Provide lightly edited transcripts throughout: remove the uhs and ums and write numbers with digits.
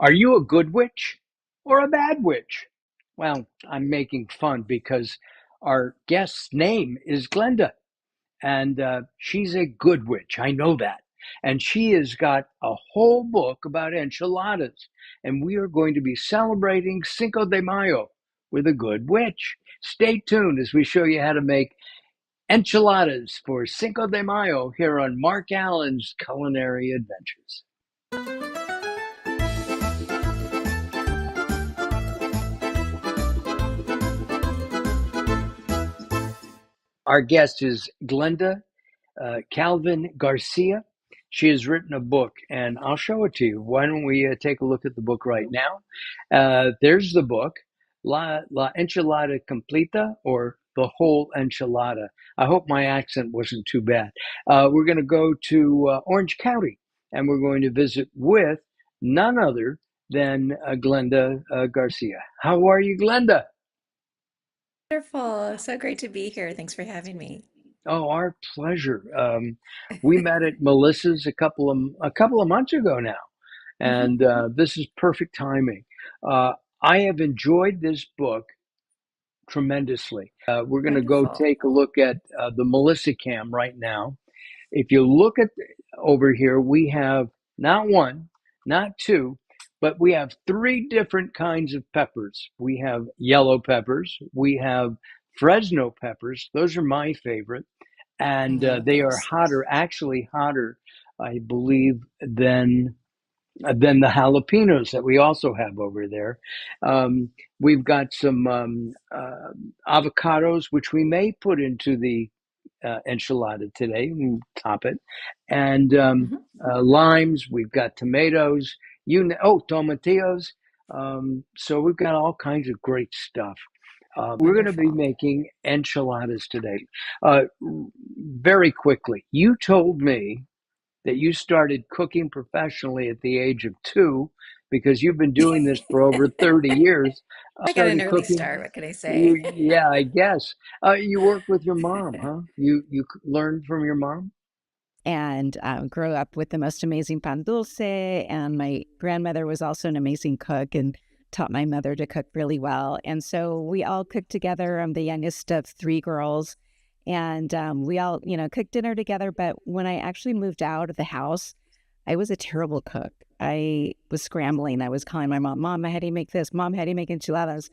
Are you a good witch or a bad witch? Well, I'm making fun because our guest's name is Glenda, and she's a good witch. I know that. And she has got a whole book about enchiladas, and we are going to be celebrating Cinco de Mayo with a good witch. Stay tuned as we show you how to make enchiladas for Cinco de Mayo here on Mark Alyn's Culinary Adventures. Our guest is Glenda Calvin Garcia. She has written a book, and I'll show it to you. Why don't we take a look at the book right now? There's the book, La Enchilada Completa, or The Whole Enchilada. I hope my accent wasn't too bad. We're going to go to Orange County, and we're going to visit with none other than Glenda Garcia. How are you, Glenda? Wonderful. So great to be here. Thanks for having me. Oh, our pleasure. We met at Melissa's a couple of months ago now, Hmm. and this is perfect timing. Uh, I have enjoyed this book tremendously. We're going to go Wonderful. take a look at the Melissa Cam right now. If you look at over here, we have not one, not two, but we have three different kinds of peppers. We have yellow peppers, we have Fresno peppers. Those are my favorite, and I love they are those. hotter, actually hotter, I believe, than the jalapenos that we also have over there. We've got some avocados, which we may put into the enchilada today. We top it, and Hmm. limes. We've got tomatoes. Tomatillos. So we've got all kinds of great stuff. We're going to be Wonderful. making enchiladas today. Very quickly, you told me that you started cooking professionally at the age of 2 because you've been doing this for over 30 years. I got an Started early cooking. start. What can I say? Yeah, I guess. You work with your mom, huh? You learned from your mom? And grew up with the most amazing pan dulce. And my grandmother was also an amazing cook and taught my mother to cook really well. And so we all cooked together. I'm the youngest of three girls. And we all, cooked dinner together. But when I actually moved out of the house, I was a terrible cook. I was scrambling. I was calling my mom, Mom, how do you make this? Mom, how do you make enchiladas?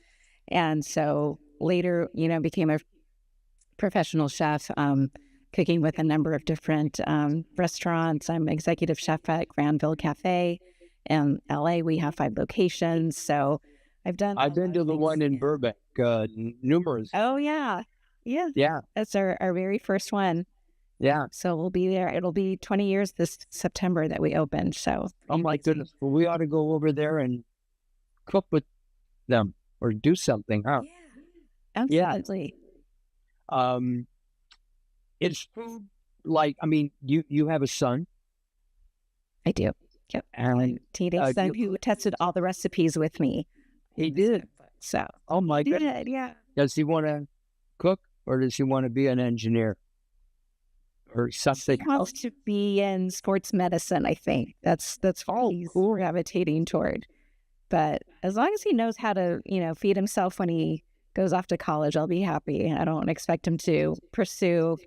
And so later, became a professional chef, cooking with a number of different restaurants. I'm executive chef at Granville Cafe in LA. We have 5 locations. So I've done I've a been lot of to the things. one in Burbank, numerous. Oh, yeah. Yeah. Yeah, That's our very first one. yeah. So we'll be there. It'll be 20 years this September that we opened. So Oh my goodness. Well, we ought to go over there and cook with them or do something, huh? Yeah. Yeah. absolutely. Um, it's food like, I mean, you have a son I do. Yep. and Teenage son you who cook. tested all the recipes with me. He In this did. cookbook. So Oh my he goodness. did. Yeah. Does he want to cook or does he want to be an engineer or He something wants else? to be in sports medicine, I think. That's what Oh, he's cool. gravitating toward. But as long as he knows how to, feed himself when he goes off to college, I'll be happy. I don't expect him to pursue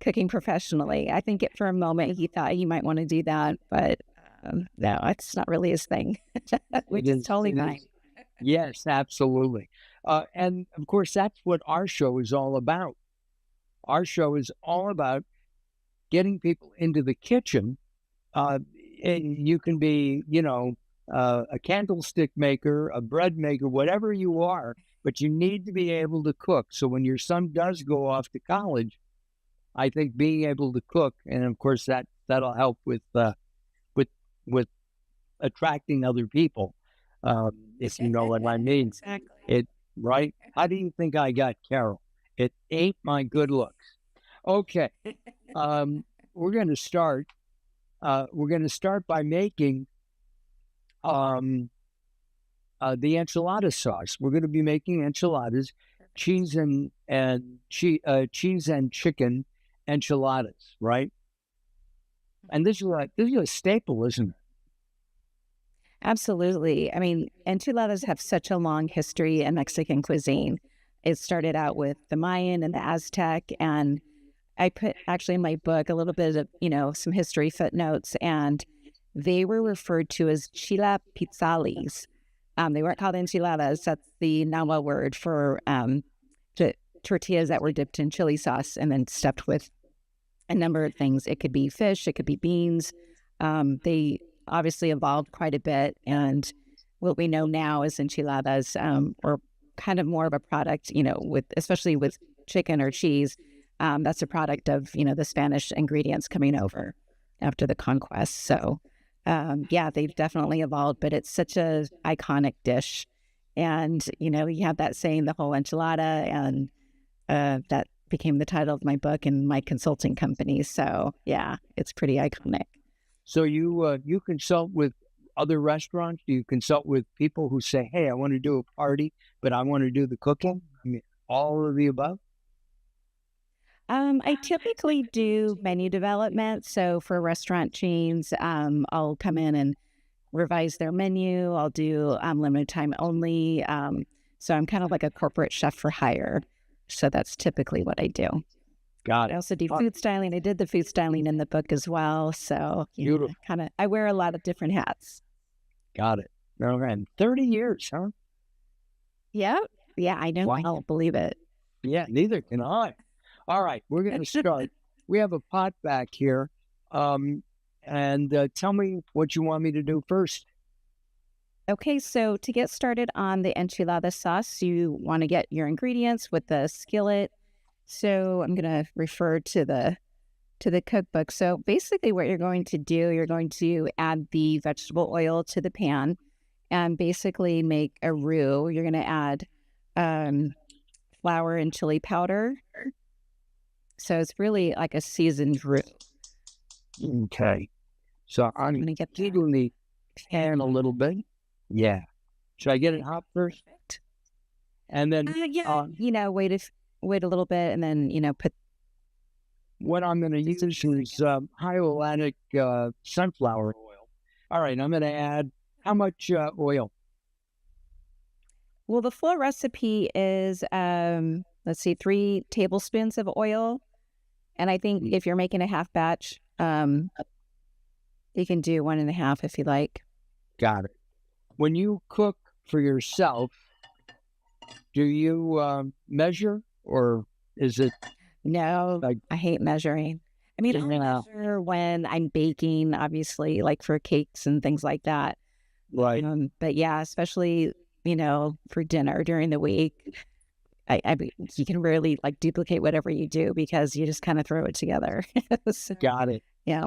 cooking professionally. I think for a moment he thought he might want to do that, but no, it's not really his thing, It which is is. totally It fine. is. Yes, absolutely. And of course, that's what our show is all about. Our show is all about getting people into the kitchen. Uh, and you can be, a candlestick maker, a bread maker, whatever you are, but you need to be able to cook. So when your son does go off to college, I think being able to cook, and of course that'll help with with attracting other people, if you know what I mean. Exactly. It right? How do you think I got Carol? It ain't my good looks. Okay, um, we're going to start. We're going to start by making um, the enchilada sauce. We're going to be making enchiladas, Perfect. cheese and chicken enchiladas, right? And this is a staple, isn't it? Absolutely. I mean, enchiladas have such a long history in Mexican cuisine. It started out with the Mayan and the Aztec, and I put actually in my book a little bit of, some history footnotes, and they were referred to as chila pizzales. They weren't called enchiladas. That's the Nahua word for tortillas that were dipped in chili sauce and then stuffed with a number of things. It could be fish, it could be beans. They obviously evolved quite a bit, and what we know now is enchiladas, or kind of more of a product, with especially with chicken or cheese. That's a product of the Spanish ingredients coming over after the conquest. So yeah, they've definitely evolved, but it's such a iconic dish. And you have that saying, the whole enchilada, and that became the title of my book and my consulting company. So yeah, it's pretty iconic. So you consult with other restaurants? Do you consult with people who say, "Hey, I want to do a party, but I want to do the cooking"? I mean, all of the above. I typically do menu development. So for restaurant chains, I'll come in and revise their menu. I'll do limited time only. So I'm kind of like a corporate chef for hire. So that's typically what I do. Got I it. also do food styling. I did the food styling in the book as well. So Beautiful. I wear a lot of different hats. Got it. All right. 30 years, huh? Yeah. Yeah, I know. Wow. I don't believe it. Yeah, neither can I. All right, we're going to start. We have a pot back here. And tell me what you want me to do first. Okay, so to get started on the enchilada sauce, you want to get your ingredients with the skillet. So I'm going to refer to the cookbook. So basically what you're going to do, you're going to add the vegetable oil to the pan and basically make a roux. You're going to add flour and chili powder. So it's really like a seasoned roux. Okay. So I'm going to get heating the pan a little bit. Yeah. Should I get it hot first? And then wait a little bit, and then put. What I'm going to use is high oleic sunflower oil. All right, I'm going to add how much oil? Well, the full recipe is, let's see, 3 tablespoons of oil. And I think if you're making a half batch, you can do 1.5 if you like. Got it. When you cook for yourself, do you measure, or is it? No, I hate measuring. I mean, I'll measure when I'm baking, obviously, like for cakes and things like that. Right. But yeah, especially, for dinner during the week, you can rarely like duplicate whatever you do because you just kind of throw it together. So, Got it. yeah,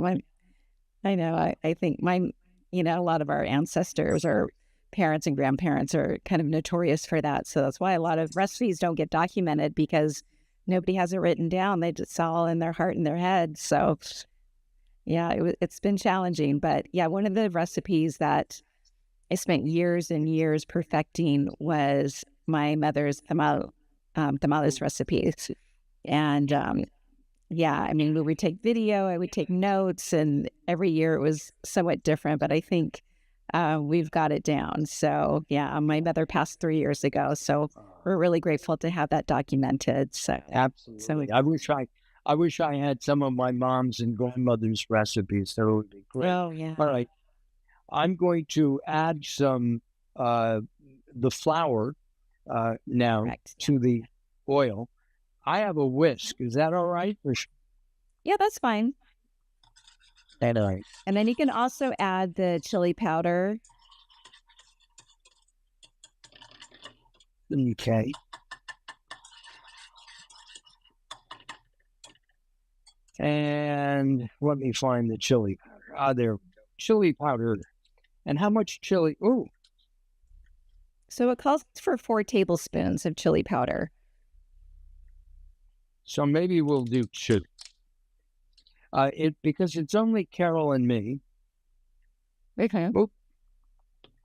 I know. I think a lot of our ancestors or parents and grandparents are kind of notorious for that. So that's why a lot of recipes don't get documented, because nobody has it written down. It's all in their heart and their head. So yeah, it's been challenging. But yeah, one of the recipes that I spent years and years perfecting was my mother's tamales recipes. And yeah, I mean, we would take video, I would take notes, and every year it was somewhat different, but I think we've got it down. So yeah, my mother passed 3 years ago, so we're really grateful to have that documented. So absolutely. I wish I had some of my mom's and grandmother's recipes. That would be great. Oh yeah. All right. I'm going to add some the flour now to the oil. I have a whisk. Is that all right? Yeah, that's fine. And then you can also add the chili powder. Okay. And let me find the chili powder. There we go. Chili powder. And how much chili? Ooh. So it calls for 4 tablespoons of chili powder. So maybe we'll do 2. Because it's only Carol and me. Okay. Oop.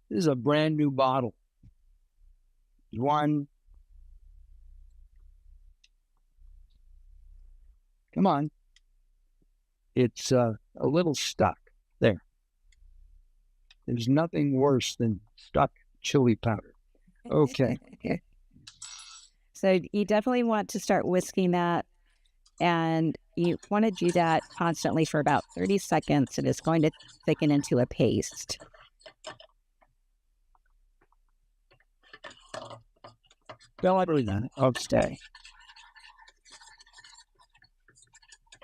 This is a brand new bottle. 1. Come on. It's a little stuck. There. There's nothing worse than stuck chili powder. Okay. So you definitely want to start whisking that, and you want to do that constantly for about 30 seconds, and it's going to thicken into a paste. Celebrate that. Okay.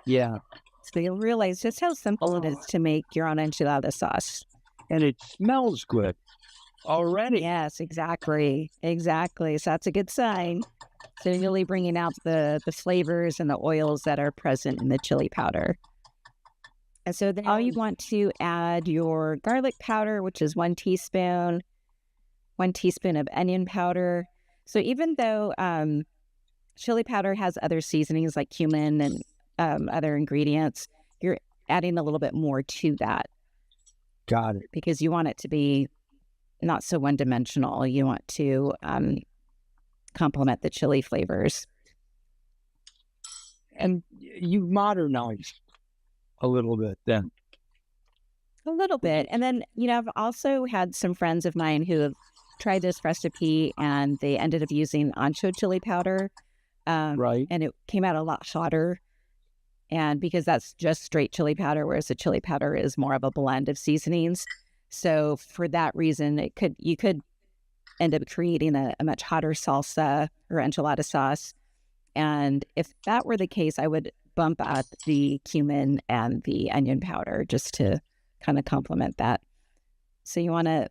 Yeah. So you'll realize just how simple it is to make your own enchilada sauce. And it smells good already. Yes, exactly. Exactly. So that's a good sign. So you're really bringing out the flavors and the oils that are present in the chili powder. And so now you want to add your garlic powder, which is 1 teaspoon, 1 teaspoon of onion powder. So even though chili powder has other seasonings like cumin and other ingredients, you're adding a little bit more to that. Got it. Because you want it to be not so one-dimensional. You want to complement the chili flavors. And you modernized a little bit then. A little bit. And then, I've also had some friends of mine who have tried this recipe and they ended up using ancho chili powder. Right. And it came out a lot hotter. And because that's just straight chili powder, whereas the chili powder is more of a blend of seasonings. So for that reason, you could end up creating a much hotter salsa or enchilada sauce. And if that were the case, I would bump up the cumin and the onion powder just to kind of complement that. So you want to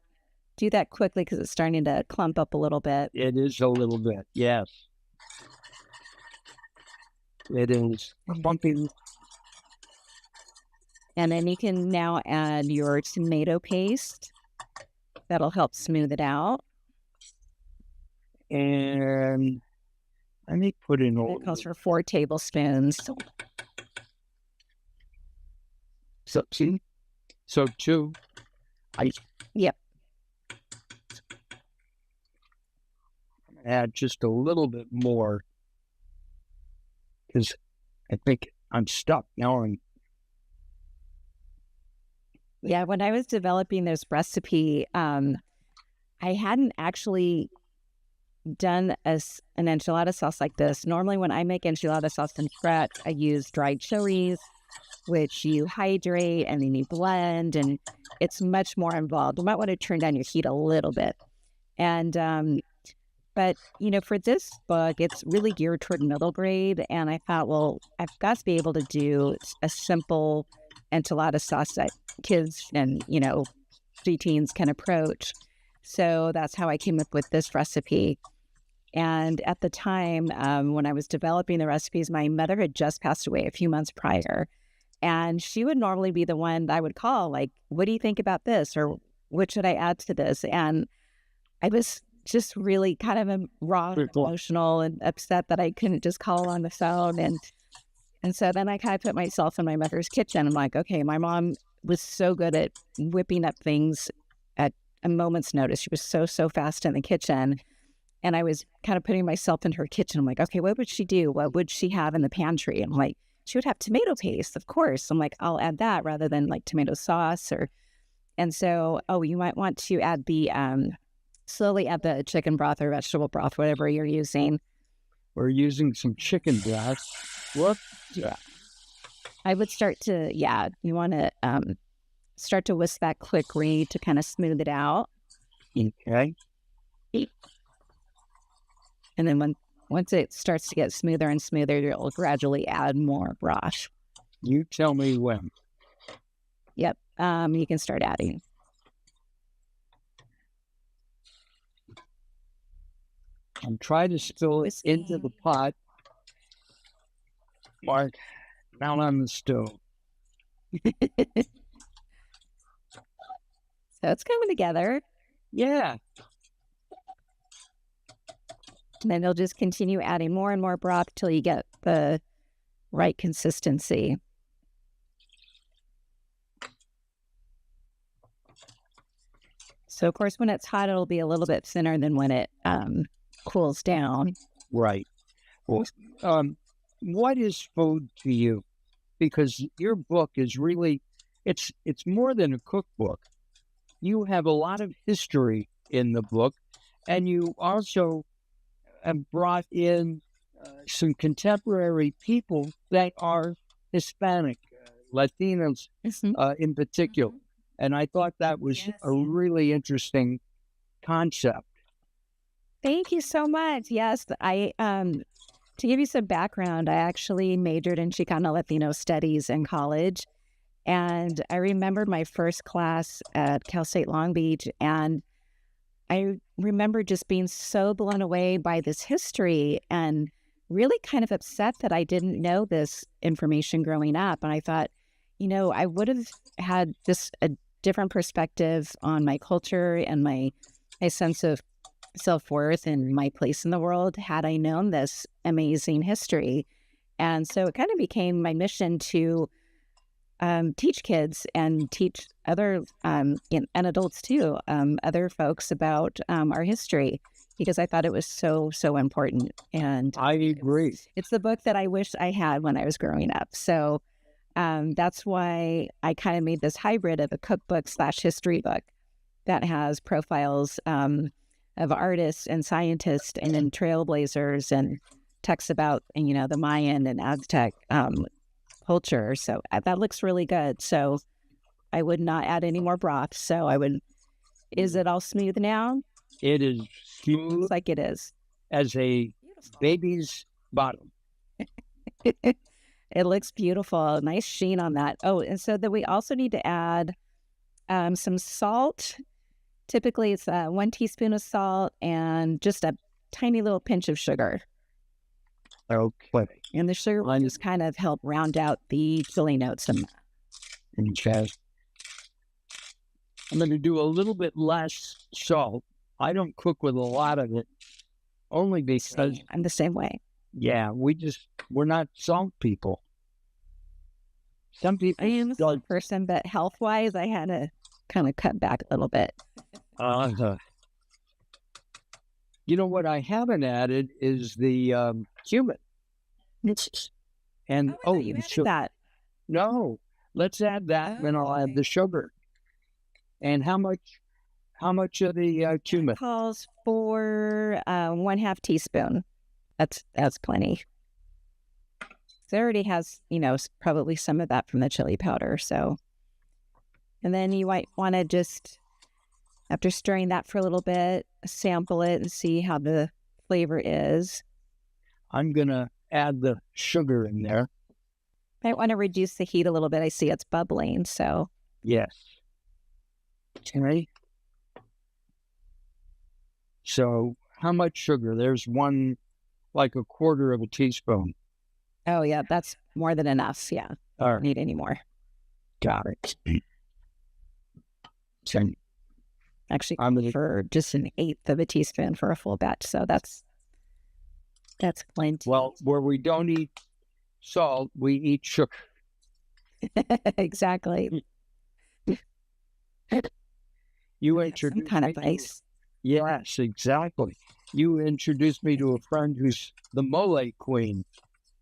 do that quickly because it's starting to clump up a little bit. It is a little bit, yes. It is clumping. And then you can now add your tomato paste. That'll help smooth it out. And I may put in It calls for 4 tablespoons. So 2. Yep. Add just a little bit more because I think I'm stuck now. Yeah, when I was developing this recipe, I hadn't actually done an enchilada sauce like this. Normally, when I make enchilada sauce from scratch, I use dried chilies, which you hydrate and then you blend, and it's much more involved. You might want to turn down your heat a little bit. And but for this book, it's really geared toward middle grade, and I thought, well, I've got to be able to do a simple enchilada sauce that kids and preteens can approach. So that's how I came up with this recipe. And at the time, when I was developing the recipes, my mother had just passed away a few months prior. And she would normally be the one that I would call, like, what do you think about this? Or what should I add to this? And I was just really kind of raw, emotional, and upset that I couldn't just call on the phone. And so then I kind of put myself in my mother's kitchen. I'm like, okay, my mom was so good at whipping up things at a moment's notice. She was so fast in the kitchen. And I was kind of putting myself in her kitchen. I'm like, okay, what would she do? What would she have in the pantry? I'm like, she would have tomato paste, of course. I'm like, I'll add that rather than like tomato sauce. And so, you might want to add slowly add the chicken broth or vegetable broth, whatever you're using. We're using some chicken broth. What? Yeah. I would start to, you want to start to whisk that quickly to kind of smooth it out. Okay. And then once it starts to get smoother and smoother, you'll gradually add more broth. You tell me when. Yep. You can start adding. I'm trying to spill it into the pot. Mark, down on the stove. So it's coming together. Yeah. And then you'll just continue adding more and more broth till you get the right consistency. So, of course, when it's hot, it'll be a little bit thinner than when it cools down. Right. Well, what is food to you? Because your book is really, it's more than a cookbook. you have a lot of history in the book, and you also have brought in some contemporary people that are Hispanic, Latinos in particular. And I thought that was a really interesting concept. Thank you so much. Yes, to give you some background, I actually majored in Chicano Latino studies in college. And I remember my first class at Cal State Long Beach, and I remember just being so blown away by this history and really kind of upset that I didn't know this information growing up. And I thought, I would have had just a different perspective on my culture and my sense of self-worth and my place in the world had I known this amazing history. And so it kind of became my mission to teach kids and teach other and adults too, other folks about our history, because I thought it was so important. And I agree. It's the book that I wish I had when I was growing up. So that's why I kind of made this hybrid of a cookbook / history book that has profiles of artists and scientists and then trailblazers and texts about, the Mayan and Aztec culture. So that looks really good. So I would not add any more broth. So is it all smooth now? It is smooth. Looks like it is. As a baby's bottom. It looks beautiful. Nice sheen on that. Oh, and so then we also need to add some salt. Typically, it's 1 teaspoon of salt and just a tiny little pinch of sugar. Okay. And the sugar will just kind of help round out the chili notes. Okay. I'm going to do a little bit less salt. I don't cook with a lot of it, only because I'm the same way. Yeah, we're not salt people. Some people. I am a salt person, but health-wise, I had to kind of cut back a little bit. What I haven't added is the cumin. And you added that. No, let's add that, then I'll add the sugar. And how much of the cumin? It calls for 1/2 teaspoon. That's plenty. So it already has, probably some of that from the chili powder. So, and then you might want to just, after stirring that for a little bit, sample it and see how the flavor is. I'm going to add the sugar in there. Might want to reduce the heat a little bit. I see it's bubbling, so. Yes. Okay. So how much sugar? There's like 1/4 of a teaspoon. Oh, yeah, that's more than enough. Yeah. All right. Don't need any more. Got it. Actually, for just 1/8 of a teaspoon for a full batch. So that's plenty. Well, where we don't eat salt, we eat sugar. Exactly. You introduced some kind of ice. Yes, exactly. You introduced me to a friend who's the mole queen,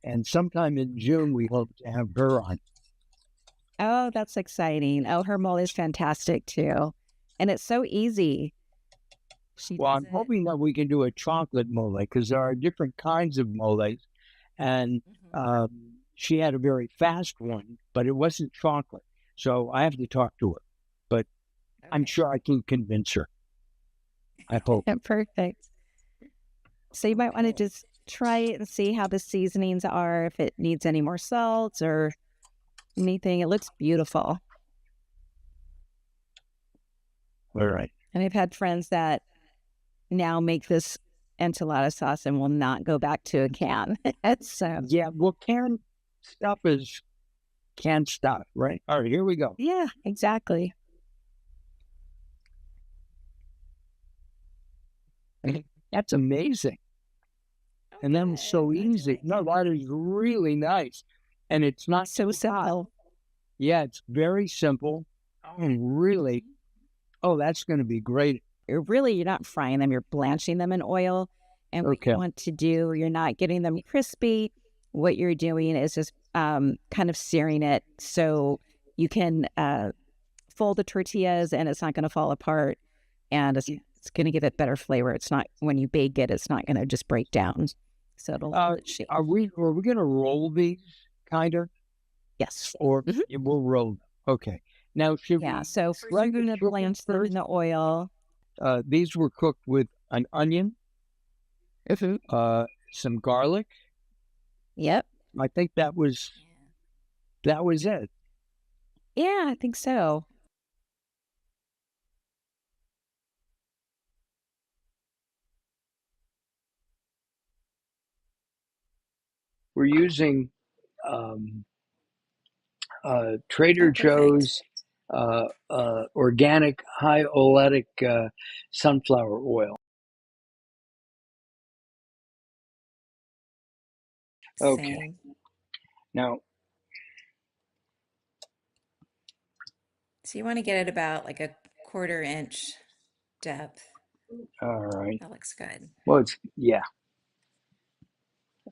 and sometime in June we hope to have her on. Oh, that's exciting. Oh, her mole is fantastic too, and it's so easy. I'm hoping that we can do a chocolate mole, because there are different kinds of moles, and she had a very fast one, but it wasn't chocolate. So I have to talk to her, but I'm sure I can convince her. I hope. Perfect. So you might want to just try it and see how the seasonings are, if it needs any more salt or anything. It looks beautiful. All right. And I've had friends that now make this enchilada sauce and will not go back to a can. So yeah, well, canned stuff is canned stuff, right? All right, here we go. Yeah, exactly. That's amazing. And that was so easy. No, that is really nice. And it's not so simple. Yeah, it's very simple. That's going to be great. You're not frying them. You're blanching them in oil. And what you want to do, you're not getting them crispy. What you're doing is just kind of searing it so you can fold the tortillas and it's not going to fall apart, and it's going to give it better flavor. It's not, when you bake it, it's not going to just break down. So it'll hold its shape. Are we going to roll these, kind of? Yes. Or we'll roll them. Okay. Now, should we? So we're going to blanch them in the oil. These were cooked with an onion, some garlic. Yep. I think that was it. Yeah, I think so. We're using Trader Joe's organic high oleic sunflower oil. Okay. Same. Now, So you want to get it about like a 1/4 inch depth. all right. That looks good. Well,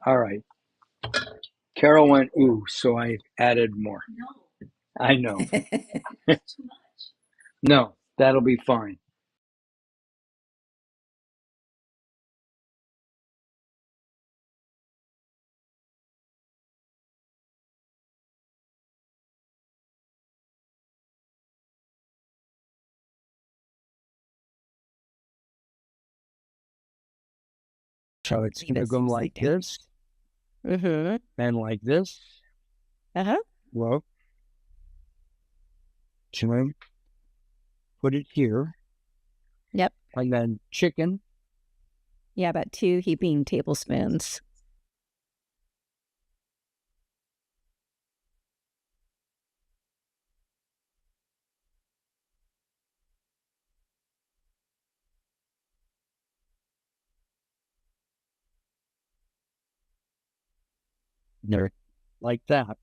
all right. Carol went, ooh, so I added more. I know. No, that'll be fine. So it's going to go like this. And like this. Well, so put it here. Yep. And then chicken. Yeah, about 2 heaping tablespoons. Like that.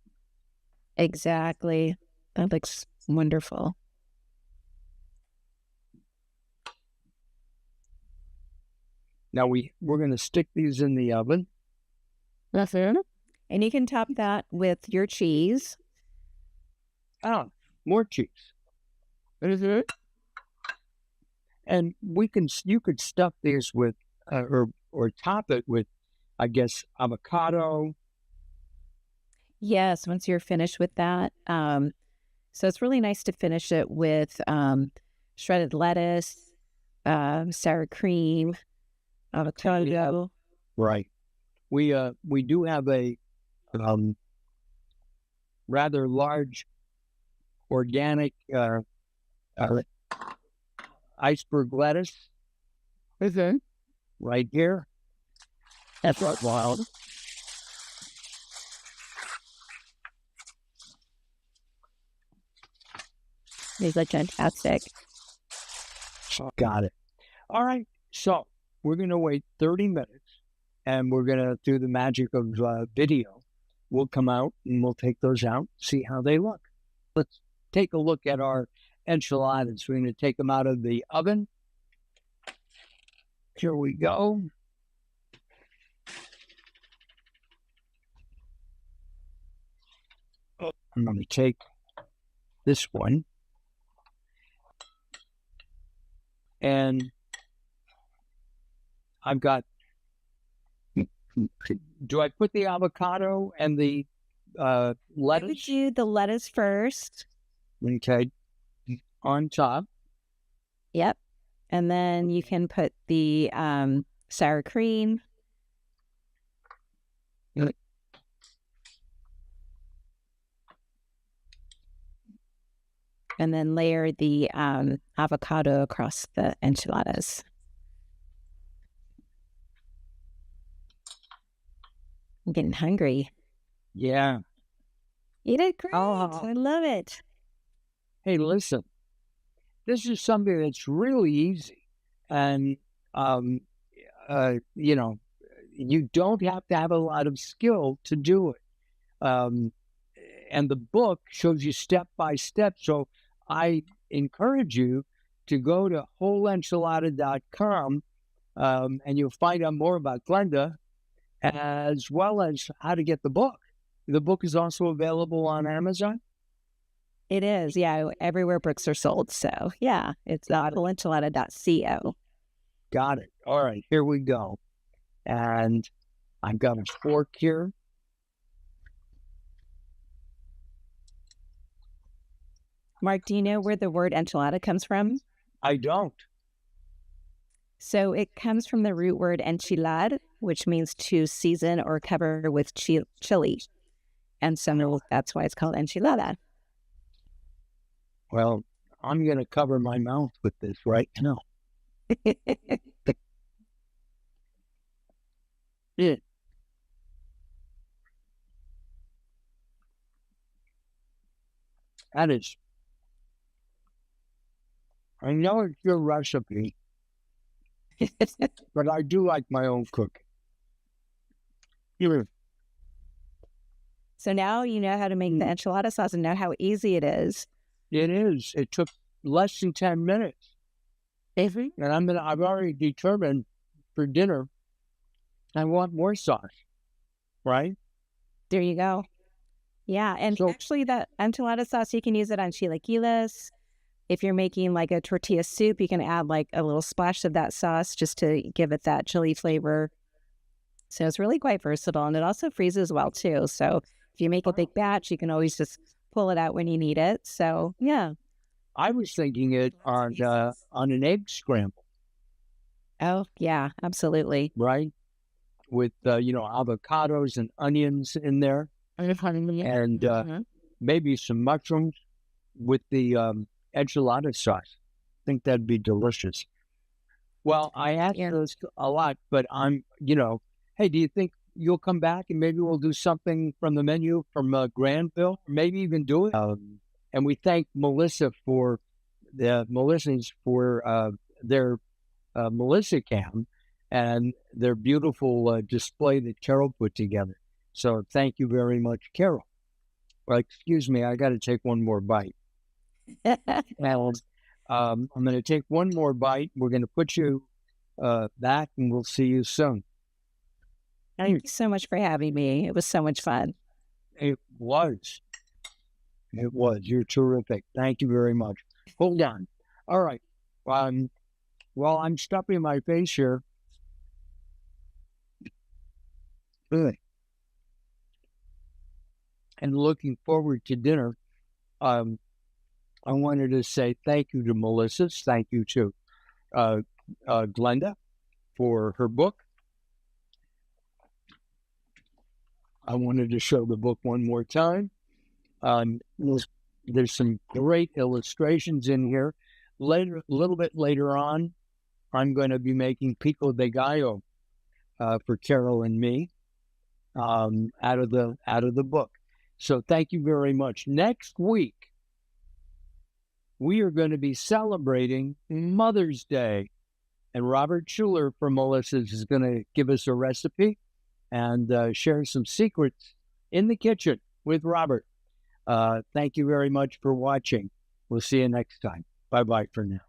Exactly. That looks wonderful. Now we're going to stick these in the oven. And you can top that with your cheese. Oh, more cheese. And you could stuff these with, or top it with, I guess, avocado. Yes, once you're finished with that. So it's really nice to finish it with shredded lettuce, sour cream, avocado. Right. We do have a rather large organic iceberg lettuce. Right here. That's right, wild. These are fantastic. Got it. All right. So we're going to wait 30 minutes, and we're going to, through the magic of video, we'll come out and we'll take those out, see how they look. Let's take a look at our enchiladas. We're going to take them out of the oven. Here we go. I'm going to take this one. And I've got, do I put the avocado and the lettuce? I would do the lettuce first. Okay. On top. Yep. And then you can put the sour cream. And then layer the avocado across the enchiladas. I'm getting hungry. Yeah. You did great. I love it. Hey, listen, this is something that's really easy. And, you know, you don't have to have a lot of skill to do it. And the book shows you step by step. So I encourage you to go to wholeenchilada.com and you'll find out more about Glenda, as well as how to get the book. The book is also available on Amazon. It is. Yeah. Everywhere books are sold. So yeah, it's wholeenchilada.co. Got it. All right, here we go. And I've got a fork here. Mark, do you know where the word enchilada comes from? I don't. So it comes from the root word enchilar, which means to season or cover with chili. And so that's why it's called enchilada. Well, I'm going to cover my mouth with this right now. Yeah. That is, I know it's your recipe, but I do like my own cooking. Here, So now you know how to make the enchilada sauce and know how easy it is. it is. It took less than 10 minutes. And I've already determined for dinner, I want more sauce, right? There you go. Yeah. And So- actually, that enchilada sauce, you can use it on chilaquiles. If you're making like a tortilla soup, you can add like a little splash of that sauce just to give it that chili flavor. So it's really quite versatile, and it also freezes well too. So if you make a big batch, you can always just pull it out when you need it. So yeah. I was thinking it on an egg scramble, Oh yeah, absolutely. right? With, avocados and onions in there, and Mhm. maybe some mushrooms with the enchilada sauce. I think that'd be delicious. Well, I asked Yeah. this a lot, but hey, do you think you'll come back and maybe we'll do something from the menu from Granville? Maybe even do it. And we thank Melissans for their Melissa Cam and their beautiful display that Carol put together. So thank you very much, Carol. Well, excuse me, I got to take one more bite. Well, I'm going to take one more bite. We're going to put you back, and we'll see you soon. Thank you so much for having me. It was so much fun. It was. It was. You're terrific. Thank you very much. Hold on. All right. While I'm stuffing my face here. Good. And looking forward to dinner. I wanted to say thank you to Melissa. Thank you to Glenda for her book. I wanted to show the book one more time. There's some great illustrations in here. A little bit later on, I'm going to be making pico de gallo for Carol and me out of the book. So thank you very much. Next week, we are going to be celebrating Mother's Day, and Robert Schuler from Melissa's is going to give us a recipe and share some secrets in the kitchen with Robert. Thank you very much for watching. We'll see you next time. Bye-bye for now.